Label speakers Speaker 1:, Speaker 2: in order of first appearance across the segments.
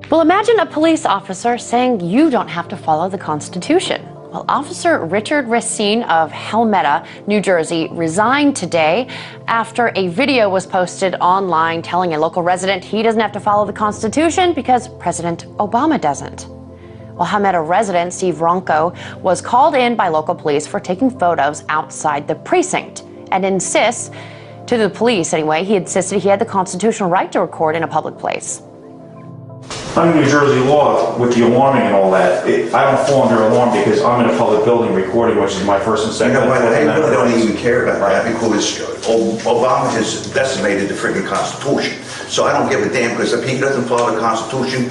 Speaker 1: Well, imagine a police officer saying you don't have to follow the Constitution. Well, Officer Richard Racine of Helmetta, New Jersey, resigned today after a video was posted online telling a local resident he doesn't have to follow the Constitution because President Obama doesn't. Well, Helmetta resident Steve Ronco was called in by local police for taking photos outside the precinct and insists, to the police anyway, he insisted he had the constitutional right to record in a public place.
Speaker 2: Under New Jersey law, with the alarming and all that, I don't fall under alarm because I'm in a public building recording, which is my first and second.
Speaker 3: You know what? I really don't even care about that because Obama has decimated the freaking Constitution. So I don't give a damn because if he doesn't follow the Constitution,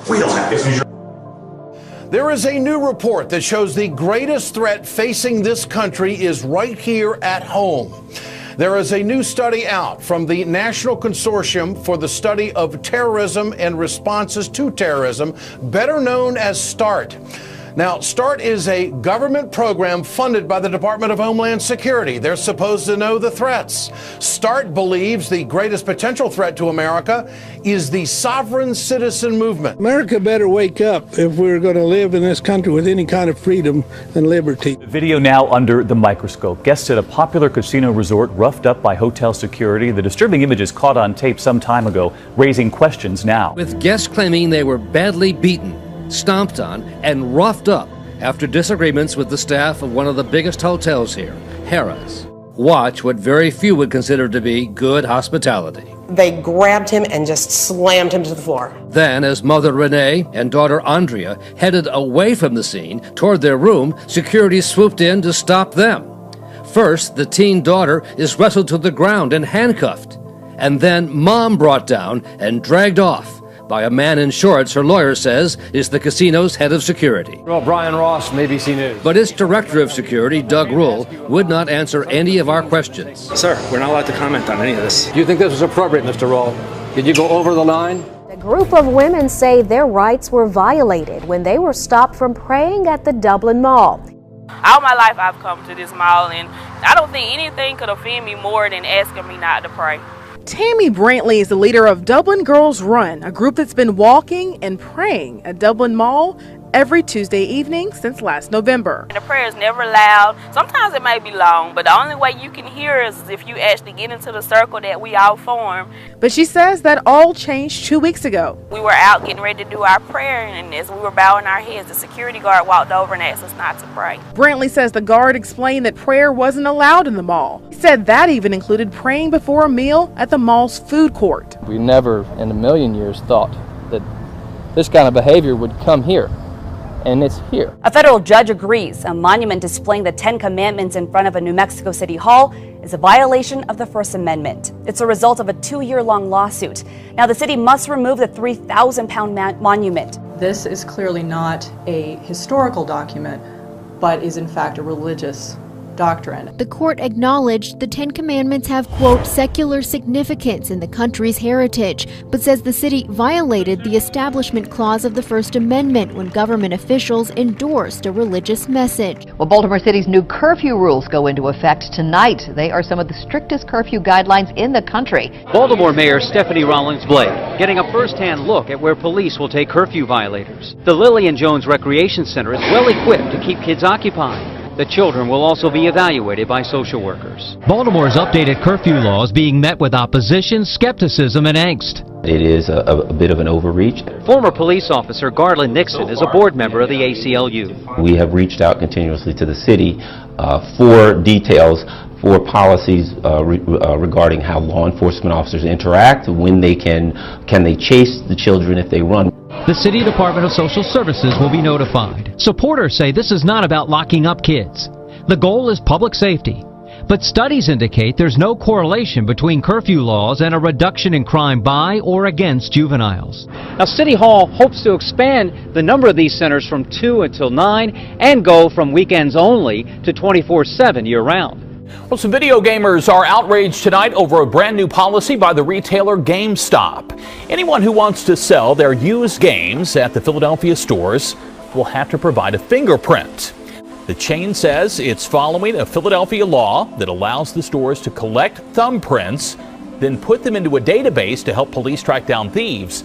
Speaker 3: we don't have to.
Speaker 4: There is a new report that shows the greatest threat facing this country is right here at home. There is a new study out from the National Consortium for the Study of Terrorism and Responses to Terrorism, better known as START. Now, START is a government program funded by the Department of Homeland Security. They're supposed to know the threats. START believes the greatest potential threat to America is the sovereign citizen movement.
Speaker 5: America better wake up if we're going to live in this country with any kind of freedom and liberty.
Speaker 6: The video now under the microscope. Guests at a popular casino resort roughed up by hotel security. The disturbing images caught on tape some time ago, raising questions now.
Speaker 7: With guests claiming they were badly beaten, stomped on, and roughed up after disagreements with the staff of one of the biggest hotels here, Harrah's. Watch what very few would consider to be good hospitality.
Speaker 8: They grabbed him and just slammed him to the floor.
Speaker 7: Then, as mother Renee and daughter Andrea headed away from the scene toward their room, security swooped in to stop them. First, the teen daughter is wrestled to the ground and handcuffed, and then mom brought down and dragged off by a man in shorts her lawyer says is the casino's head of security.
Speaker 9: Well, Brian Ross, ABC News.
Speaker 7: But its director of security, Doug Rule, would not answer any of our questions.
Speaker 9: Sir, we're not allowed to comment on any of this. Do you think this was appropriate, Mr. Rule? Did you go over the line?
Speaker 10: A group of women say their rights were violated when they were stopped from praying at the Dublin Mall.
Speaker 11: All my life I've come to this mall, and I don't think anything could offend me more than asking me not to pray.
Speaker 12: Tammy Brantley is the leader of Dublin Girls Run, a group that's been walking and praying at Dublin Mall every Tuesday evening since last November.
Speaker 11: The prayer is never loud. Sometimes it may be long, but the only way you can hear is if you actually get into the circle that we all form.
Speaker 12: But she says that all changed 2 weeks ago.
Speaker 11: We were out getting ready to do our prayer, and as we were bowing our heads, the security guard walked over and asked us not to pray.
Speaker 12: Brantley says the guard explained that prayer wasn't allowed in the mall. He said that even included praying before a meal at the mall's food court.
Speaker 13: We never in a million years thought that this kind of behavior would come here. And it's here.
Speaker 14: A federal judge agrees a monument displaying the 10 Commandments in front of a New Mexico City Hall is a violation of the First Amendment. It's a result of a 2-year-long lawsuit. Now the city must remove the 3,000-pound monument.
Speaker 15: This is clearly not a historical document, but is in fact a religious doctrine.
Speaker 16: The court acknowledged the 10 Commandments have, quote, secular significance in the country's heritage, but says the city violated the Establishment Clause of the First Amendment when government officials endorsed a religious message.
Speaker 17: Well, Baltimore City's new curfew rules go into effect tonight. They are some of the strictest curfew guidelines in the country.
Speaker 18: Baltimore Mayor Stephanie Rawlings-Blake getting a first-hand look at where police will take curfew violators. The Lillian Jones Recreation Center is well equipped to keep kids occupied. The children will also be evaluated by social workers.
Speaker 19: Baltimore's updated curfew law is being met with opposition, skepticism, and angst.
Speaker 20: It is a bit of an overreach.
Speaker 18: Former police officer Garland Nixon is a board member of the ACLU.
Speaker 20: We have reached out continuously to the city for details for policies regarding how law enforcement officers interact, when they can they chase the children if they run.
Speaker 19: The City Department of Social Services will be notified. Supporters say this is not about locking up kids. The goal is public safety. But studies indicate there's no correlation between curfew laws and a reduction in crime by or against juveniles.
Speaker 18: Now, City Hall hopes to expand the number of these centers from 2 until 9 and go from weekends only to 24/7 year-round.
Speaker 7: Well, some video gamers are outraged tonight over a brand new policy by the retailer GameStop. Anyone who wants to sell their used games at the Philadelphia stores will have to provide a fingerprint. The chain says it's following a Philadelphia law that allows the stores to collect thumbprints, then put them into a database to help police track down thieves.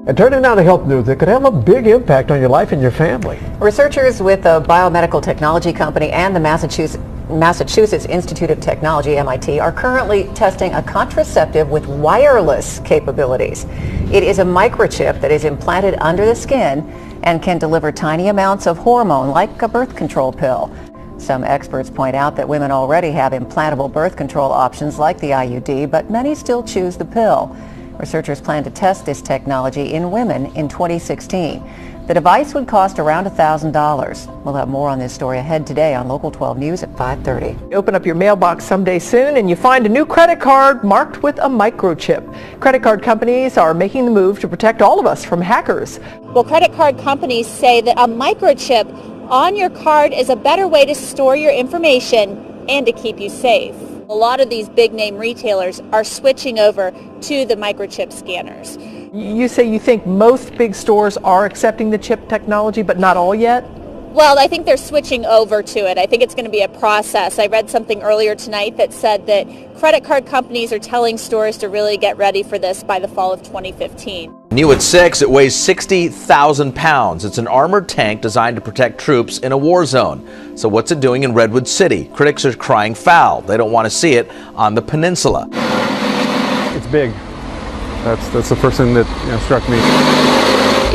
Speaker 21: And turning now to health news that could have a big impact on your life and your family.
Speaker 22: Researchers with a biomedical technology company and the Massachusetts Institute of Technology, MIT, are currently testing a contraceptive with wireless capabilities. It is a microchip that is implanted under the skin and can deliver tiny amounts of hormone like a birth control pill. Some experts point out that women already have implantable birth control options like the IUD, but many still choose the pill. Researchers plan to test this technology in women in 2016. The device would cost around $1,000. We'll have more on this story ahead today on Local 12 News at 5:30.
Speaker 23: Open up your mailbox someday soon and you find a new credit card marked with a microchip. Credit card companies are making the move to protect all of us from hackers.
Speaker 24: Well, credit card companies say that a microchip on your card is a better way to store your information and to keep you safe. A lot of these big name retailers are switching over to the microchip scanners.
Speaker 23: You say you think most big stores are accepting the chip technology, but not all yet?
Speaker 24: Well, I think they're switching over to it. I think it's going to be a process. I read something earlier tonight that said that credit card companies are telling stores to really get ready for this by the fall of 2015.
Speaker 25: New at 6, it weighs 60,000 pounds. It's an armored tank designed to protect troops in a war zone. So what's it doing in Redwood City? Critics are crying foul. They don't want to see it on the peninsula.
Speaker 26: It's big. That's the first thing that struck me.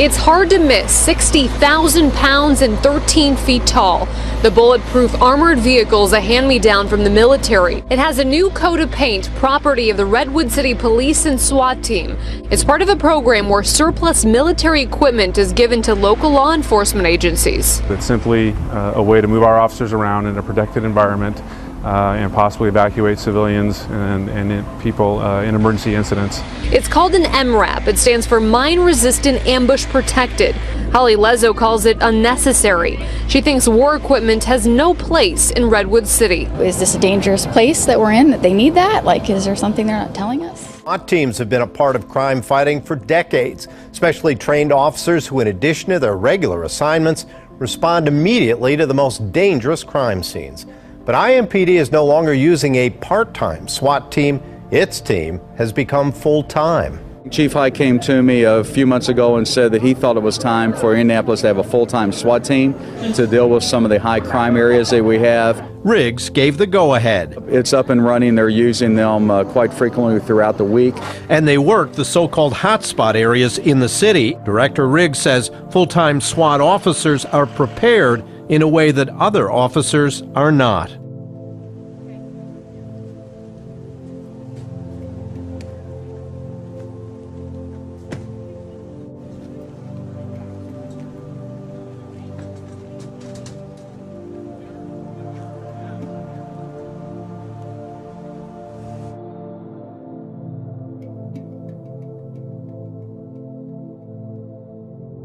Speaker 27: It's hard to miss, 60,000 pounds and 13 feet tall. The bulletproof armored vehicle is a hand-me-down from the military. It has a new coat of paint, property of the Redwood City Police and SWAT team. It's part of a program where surplus military equipment is given to local law enforcement agencies.
Speaker 26: It's simply a way to move our officers around in a protected environment and possibly evacuate civilians and people in emergency incidents.
Speaker 27: It's called an MRAP. It stands for Mine Resistant Ambush Protected. Holly Lezo calls it unnecessary. She thinks war equipment has no place in Redwood City.
Speaker 28: Is this a dangerous place that we're in that they need that? Like, is there something they're not telling us?
Speaker 29: SWAT teams have been a part of crime fighting for decades, especially trained officers who, in addition to their regular assignments, respond immediately to the most dangerous crime scenes. But IMPD is no longer using a part-time SWAT team. Its team has become full-time.
Speaker 30: Chief High came to me a few months ago and said that he thought it was time for Indianapolis to have a full-time SWAT team to deal with some of the high crime areas that we have.
Speaker 29: Riggs gave the go-ahead.
Speaker 30: It's up and running. They're using them quite frequently throughout the week.
Speaker 29: And they work the so-called hotspot areas in the city. Director Riggs says full-time SWAT officers are prepared in a way that other officers are not.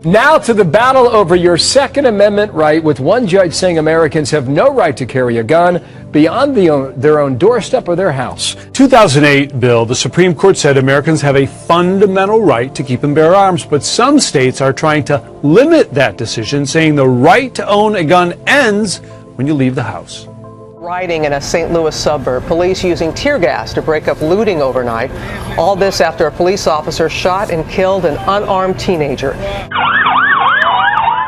Speaker 9: Now to the battle over your Second Amendment right, with one judge saying Americans have no right to carry a gun beyond their own doorstep or their house.
Speaker 31: 2008 bill, the Supreme Court said Americans have a fundamental right to keep and bear arms, but some states are trying to limit that decision, saying the right to own a gun ends when you leave the house.
Speaker 23: Rioting in a St. Louis suburb, police using tear gas to break up looting overnight. All this after a police officer shot and killed an unarmed teenager.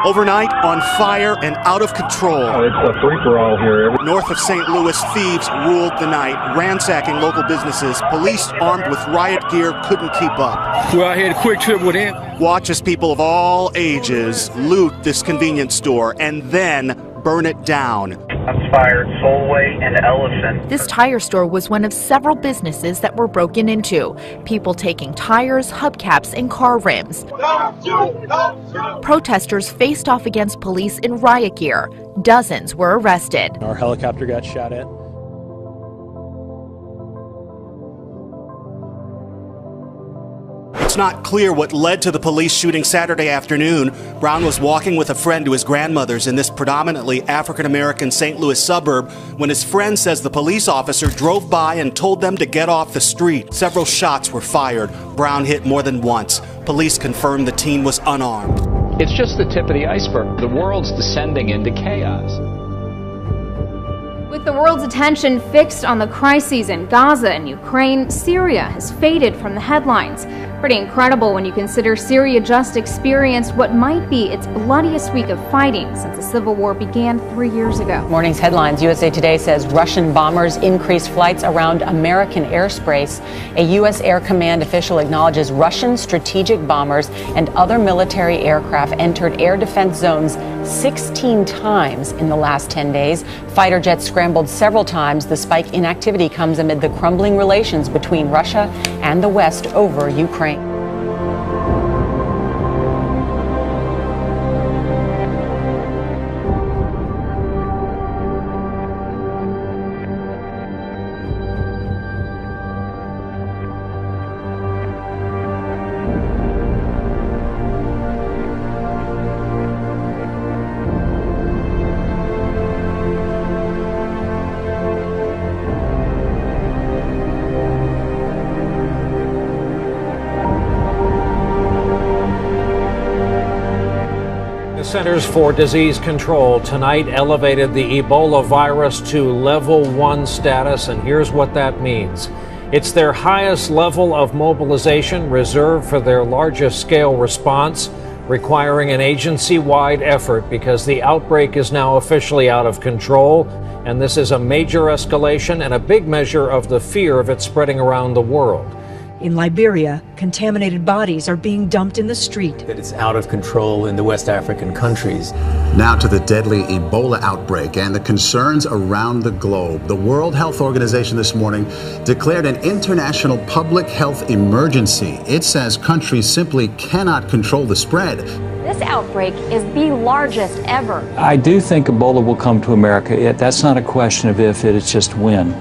Speaker 32: Overnight, on fire and out of control.
Speaker 31: It's a free-for-all here.
Speaker 32: North of St. Louis, thieves ruled the night, ransacking local businesses. Police armed with riot gear couldn't keep up.
Speaker 31: We're out here at Quick Trip with him.
Speaker 32: Watch as people of all ages loot this convenience store and then burn it down.
Speaker 33: Fired Solway and Ellison.
Speaker 34: This tire store was one of several businesses that were broken into. People taking tires, hubcaps, and car rims. Protesters faced off against police in riot gear. Dozens were arrested.
Speaker 31: Our helicopter got shot at.
Speaker 32: It's not clear what led to the police shooting Saturday afternoon. Brown was walking with a friend to his grandmother's in this predominantly African-American St. Louis suburb when his friend says the police officer drove by and told them to get off the street. Several shots were fired. Brown hit more than once. Police confirmed the teen was unarmed.
Speaker 35: It's just the tip of the iceberg. The world's descending into chaos.
Speaker 36: With the world's attention fixed on the crises in Gaza and Ukraine, Syria has faded from the headlines.
Speaker 1: Pretty incredible when you consider Syria just experienced what might be its bloodiest week of fighting since the civil war began 3 years ago.
Speaker 23: Morning's headlines. USA Today says Russian bombers increased flights around American airspace. A U.S. Air Command official acknowledges Russian strategic bombers and other military aircraft entered air defense zones 16 times in the last 10 days. Fighter jets scrambled several times. The spike in activity comes amid the crumbling relations between Russia and the West over Ukraine.
Speaker 2: Centers for Disease Control tonight elevated the Ebola virus to level 1 status, and here's what that means. It's their highest level of mobilization reserved for their largest scale response, requiring an agency-wide effort because the outbreak is now officially out of control, and this is a major escalation and a big measure of the fear of it spreading around the world.
Speaker 3: In Liberia, contaminated bodies are being dumped in the street.
Speaker 4: That it's out of control in the West African countries.
Speaker 5: Now to the deadly Ebola outbreak and the concerns around the globe. The World Health Organization this morning declared an international public health emergency. It says countries simply cannot control the spread.
Speaker 6: This outbreak is the largest ever.
Speaker 30: I do think Ebola will come to America. That's not a question of if, it's just when.